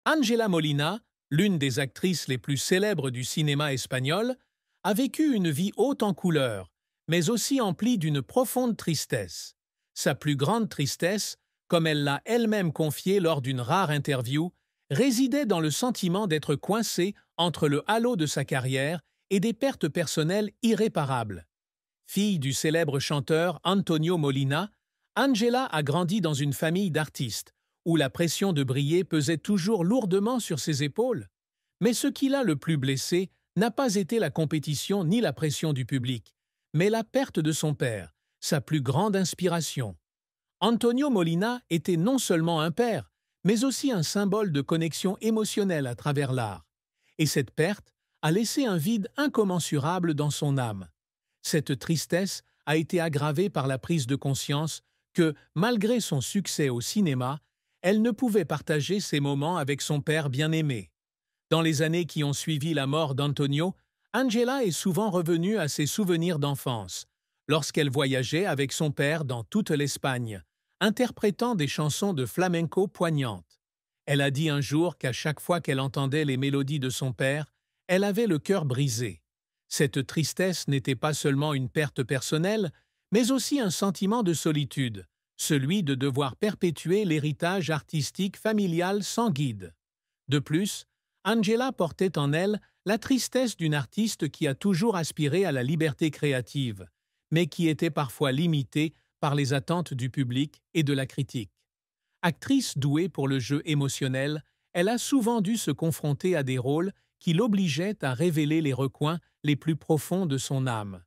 Ángela Molina, l'une des actrices les plus célèbres du cinéma espagnol, a vécu une vie haute en couleurs, mais aussi emplie d'une profonde tristesse. Sa plus grande tristesse, comme elle l'a elle-même confié lors d'une rare interview, résidait dans le sentiment d'être coincée entre le halo de sa carrière et des pertes personnelles irréparables. Fille du célèbre chanteur Antonio Molina, Ángela a grandi dans une famille d'artistes, où la pression de briller pesait toujours lourdement sur ses épaules. Mais ce qui l'a le plus blessée n'a pas été la compétition ni la pression du public, mais la perte de son père, sa plus grande inspiration. Antonio Molina était non seulement un père, mais aussi un symbole de connexion émotionnelle à travers l'art. Et cette perte a laissé un vide incommensurable dans son âme. Cette tristesse a été aggravée par la prise de conscience que, malgré son succès au cinéma, elle ne pouvait partager ses moments avec son père bien-aimé. Dans les années qui ont suivi la mort d'Antonio, Ángela est souvent revenue à ses souvenirs d'enfance, lorsqu'elle voyageait avec son père dans toute l'Espagne, interprétant des chansons de flamenco poignantes. Elle a dit un jour qu'à chaque fois qu'elle entendait les mélodies de son père, elle avait le cœur brisé. Cette tristesse n'était pas seulement une perte personnelle, mais aussi un sentiment de solitude, celui de devoir perpétuer l'héritage artistique familial sans guide. De plus, Ángela portait en elle la tristesse d'une artiste qui a toujours aspiré à la liberté créative, mais qui était parfois limitée par les attentes du public et de la critique. Actrice douée pour le jeu émotionnel, elle a souvent dû se confronter à des rôles qui l'obligeaient à révéler les recoins les plus profonds de son âme.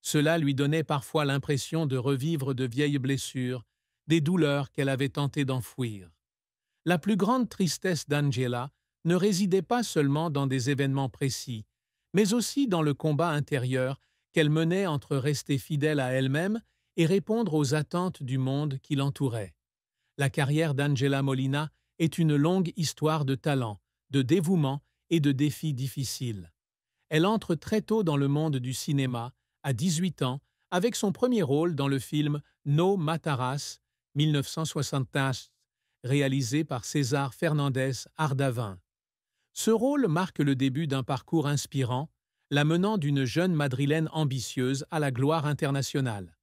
Cela lui donnait parfois l'impression de revivre de vieilles blessures, des douleurs qu'elle avait tenté d'enfouir. La plus grande tristesse d'Ángela ne résidait pas seulement dans des événements précis, mais aussi dans le combat intérieur qu'elle menait entre rester fidèle à elle-même et répondre aux attentes du monde qui l'entourait. La carrière d'Ángela Molina est une longue histoire de talent, de dévouement et de défis difficiles. Elle entre très tôt dans le monde du cinéma, à 18 ans, avec son premier rôle dans le film No Mataras, 1975, réalisé par César Fernández Ardavin. Ce rôle marque le début d'un parcours inspirant, la menant d'une jeune madrilène ambitieuse à la gloire internationale.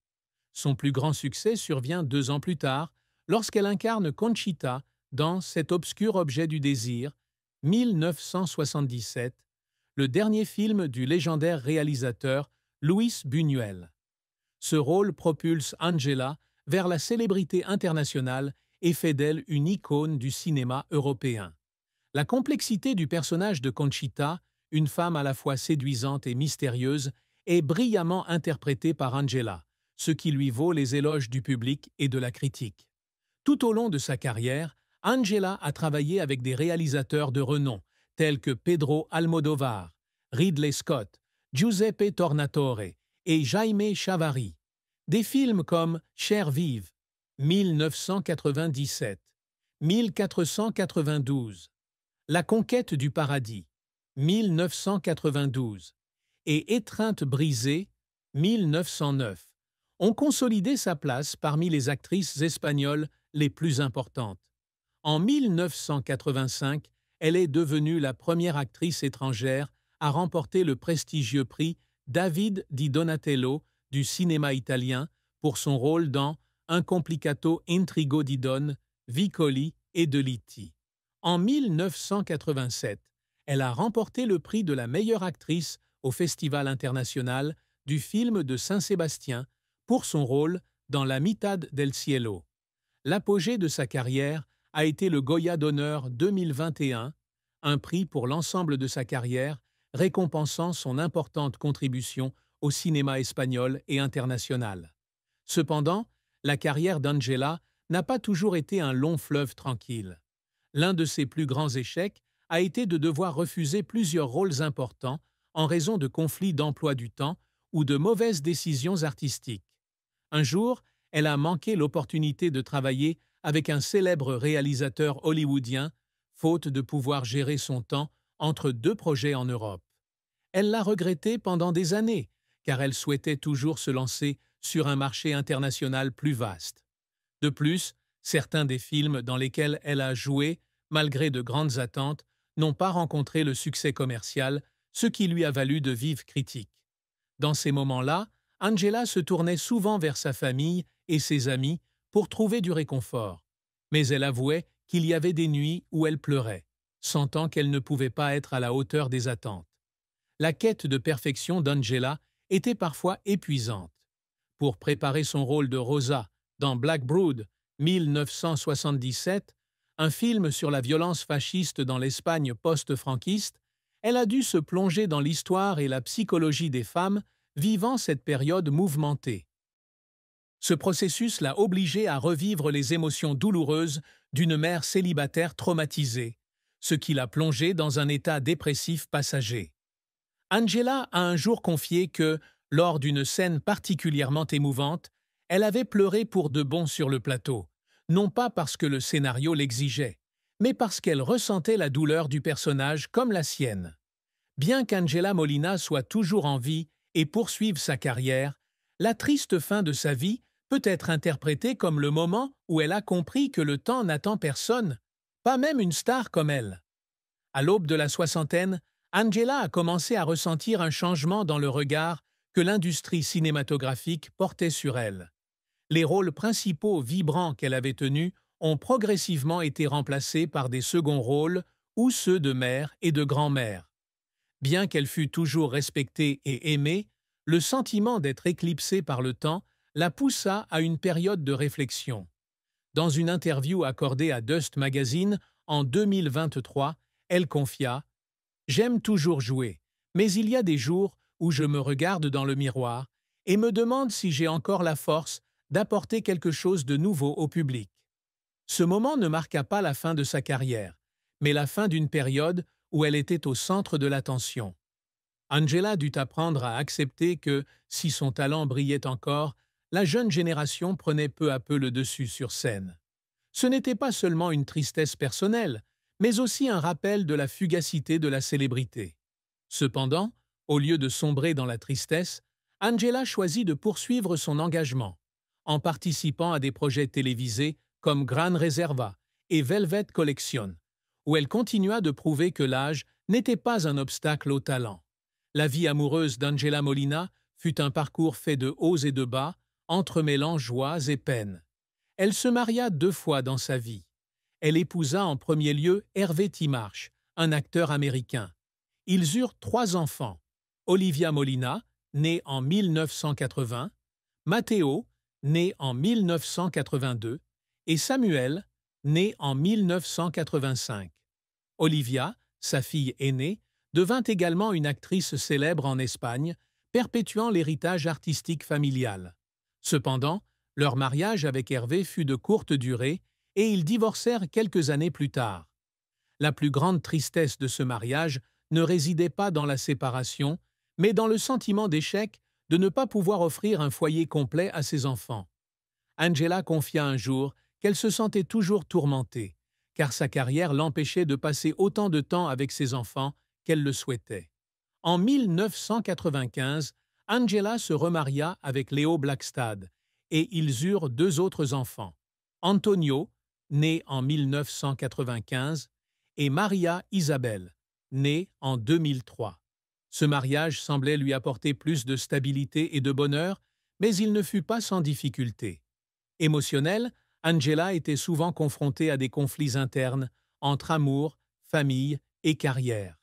Son plus grand succès survient 2 ans plus tard, lorsqu'elle incarne Conchita dans Cet obscur objet du désir, 1977, le dernier film du légendaire réalisateur Luis Buñuel. Ce rôle propulse Ángela vers la célébrité internationale et fait d'elle une icône du cinéma européen. La complexité du personnage de Conchita, une femme à la fois séduisante et mystérieuse, est brillamment interprétée par Ángela, ce qui lui vaut les éloges du public et de la critique. Tout au long de sa carrière, Ángela a travaillé avec des réalisateurs de renom, tels que Pedro Almodóvar, Ridley Scott, Giuseppe Tornatore et Jaime Chavarri. Des films comme Cher vive, 1997, 1492, La conquête du paradis, 1992, et Étreinte brisée, 1909, ont consolidé sa place parmi les actrices espagnoles les plus importantes. En 1985, elle est devenue la première actrice étrangère à remporter le prestigieux prix David di Donatello du cinéma italien pour son rôle dans Un complicato intrigo di donne, Vicoli et de Liti. En 1987, elle a remporté le prix de la meilleure actrice au Festival international du film de Saint-Sébastien pour son rôle dans La mitad del cielo. L'apogée de sa carrière a été le Goya d'honneur 2021, un prix pour l'ensemble de sa carrière, récompensant son importante contribution au cinéma espagnol et international. Cependant, la carrière d'Ángela n'a pas toujours été un long fleuve tranquille. L'un de ses plus grands échecs a été de devoir refuser plusieurs rôles importants en raison de conflits d'emploi du temps ou de mauvaises décisions artistiques. Un jour, elle a manqué l'opportunité de travailler avec un célèbre réalisateur hollywoodien, faute de pouvoir gérer son temps entre 2 projets en Europe. Elle l'a regretté pendant des années, car elle souhaitait toujours se lancer sur un marché international plus vaste. De plus, certains des films dans lesquels elle a joué malgré de grandes attentes, n'ont pas rencontré le succès commercial, ce qui lui a valu de vives critiques. Dans ces moments-là, Angela se tournait souvent vers sa famille et ses amis pour trouver du réconfort. Mais elle avouait qu'il y avait des nuits où elle pleurait, sentant qu'elle ne pouvait pas être à la hauteur des attentes. La quête de perfection d'Angela était parfois épuisante. Pour préparer son rôle de Rosa dans Black Brood, 1977, un film sur la violence fasciste dans l'Espagne post-franquiste, elle a dû se plonger dans l'histoire et la psychologie des femmes vivant cette période mouvementée. Ce processus l'a obligée à revivre les émotions douloureuses d'une mère célibataire traumatisée, ce qui l'a plongée dans un état dépressif passager. Angela a un jour confié que, lors d'une scène particulièrement émouvante, elle avait pleuré pour de bon sur le plateau, non pas parce que le scénario l'exigeait, mais parce qu'elle ressentait la douleur du personnage comme la sienne. Bien qu'Angela Molina soit toujours en vie et poursuive sa carrière, la triste fin de sa vie peut être interprétée comme le moment où elle a compris que le temps n'attend personne, pas même une star comme elle. À l'aube de la soixantaine, Angela a commencé à ressentir un changement dans le regard que l'industrie cinématographique portait sur elle. Les rôles principaux vibrants qu'elle avait tenus ont progressivement été remplacés par des seconds rôles ou ceux de mère et de grand-mère. Bien qu'elle fût toujours respectée et aimée, le sentiment d'être éclipsée par le temps la poussa à une période de réflexion. Dans une interview accordée à Dust Magazine en 2023, elle confia « J'aime toujours jouer, mais il y a des jours où je me regarde dans le miroir et me demande si j'ai encore la force d'apporter quelque chose de nouveau au public. » Ce moment ne marqua pas la fin de sa carrière, mais la fin d'une période où elle était au centre de l'attention. Angela dut apprendre à accepter que, si son talent brillait encore, la jeune génération prenait peu à peu le dessus sur scène. Ce n'était pas seulement une tristesse personnelle, mais aussi un rappel de la fugacité de la célébrité. Cependant, au lieu de sombrer dans la tristesse, Angela choisit de poursuivre son engagement, en participant à des projets télévisés comme Gran Reserva et Velvet Collection, où elle continua de prouver que l'âge n'était pas un obstacle au talent. La vie amoureuse d'Angela Molina fut un parcours fait de hauts et de bas, entremêlant joies et peines. Elle se maria 2 fois dans sa vie. Elle épousa en premier lieu Hervé Timarche, un acteur américain. Ils eurent 3 enfants, Olivia Molina, née en 1980, Matteo, né en 1982, et Samuel, né en 1985. Olivia, sa fille aînée, devint également une actrice célèbre en Espagne, perpétuant l'héritage artistique familial. Cependant, leur mariage avec Hervé fut de courte durée et ils divorcèrent quelques années plus tard. La plus grande tristesse de ce mariage ne résidait pas dans la séparation, mais dans le sentiment d'échec de ne pas pouvoir offrir un foyer complet à ses enfants. Angela confia un jour qu'elle se sentait toujours tourmentée, car sa carrière l'empêchait de passer autant de temps avec ses enfants qu'elle le souhaitait. En 1995, Angela se remaria avec Leo Blackstad et ils eurent 2 autres enfants, Antonio, né en 1995, et Maria Isabel, née en 2003. Ce mariage semblait lui apporter plus de stabilité et de bonheur, mais il ne fut pas sans difficulté. Émotionnelle, Angela était souvent confrontée à des conflits internes entre amour, famille et carrière.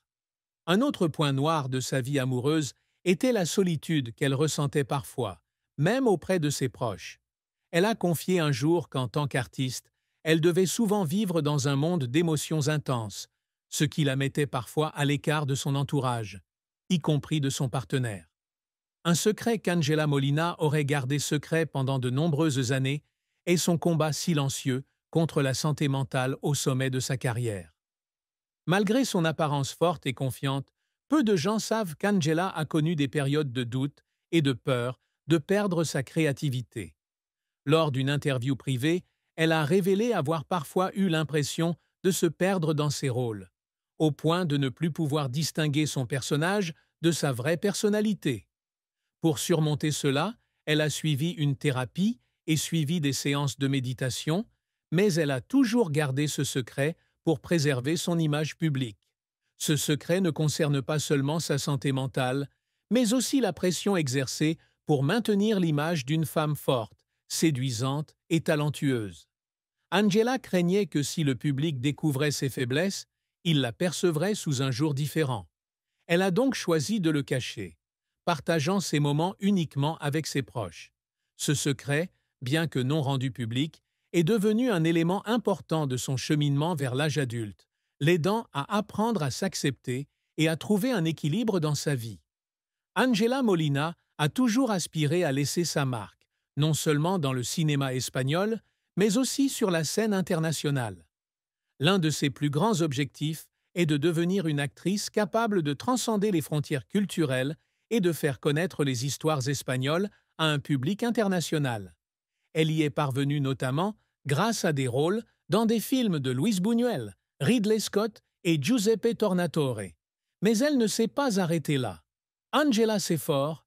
Un autre point noir de sa vie amoureuse était la solitude qu'elle ressentait parfois, même auprès de ses proches. Elle a confié un jour qu'en tant qu'artiste, elle devait souvent vivre dans un monde d'émotions intenses, ce qui la mettait parfois à l'écart de son entourage, y compris de son partenaire. Un secret qu'Angela Molina aurait gardé secret pendant de nombreuses années est son combat silencieux contre la santé mentale au sommet de sa carrière. Malgré son apparence forte et confiante, peu de gens savent qu'Angela a connu des périodes de doute et de peur de perdre sa créativité. Lors d'une interview privée, elle a révélé avoir parfois eu l'impression de se perdre dans ses rôles, au point de ne plus pouvoir distinguer son personnage de sa vraie personnalité. Pour surmonter cela, elle a suivi une thérapie et suivi des séances de méditation, mais elle a toujours gardé ce secret pour préserver son image publique. Ce secret ne concerne pas seulement sa santé mentale, mais aussi la pression exercée pour maintenir l'image d'une femme forte, séduisante et talentueuse. Angela craignait que si le public découvrait ses faiblesses, il la percevrait sous un jour différent. Elle a donc choisi de le cacher, partageant ces moments uniquement avec ses proches. Ce secret, bien que non rendu public, est devenu un élément important de son cheminement vers l'âge adulte, l'aidant à apprendre à s'accepter et à trouver un équilibre dans sa vie. Angela Molina a toujours aspiré à laisser sa marque, non seulement dans le cinéma espagnol, mais aussi sur la scène internationale. L'un de ses plus grands objectifs est de devenir une actrice capable de transcender les frontières culturelles et de faire connaître les histoires espagnoles à un public international. Elle y est parvenue notamment grâce à des rôles dans des films de Luis Buñuel, Ridley Scott et Giuseppe Tornatore. Mais elle ne s'est pas arrêtée là. Angela Seyfort,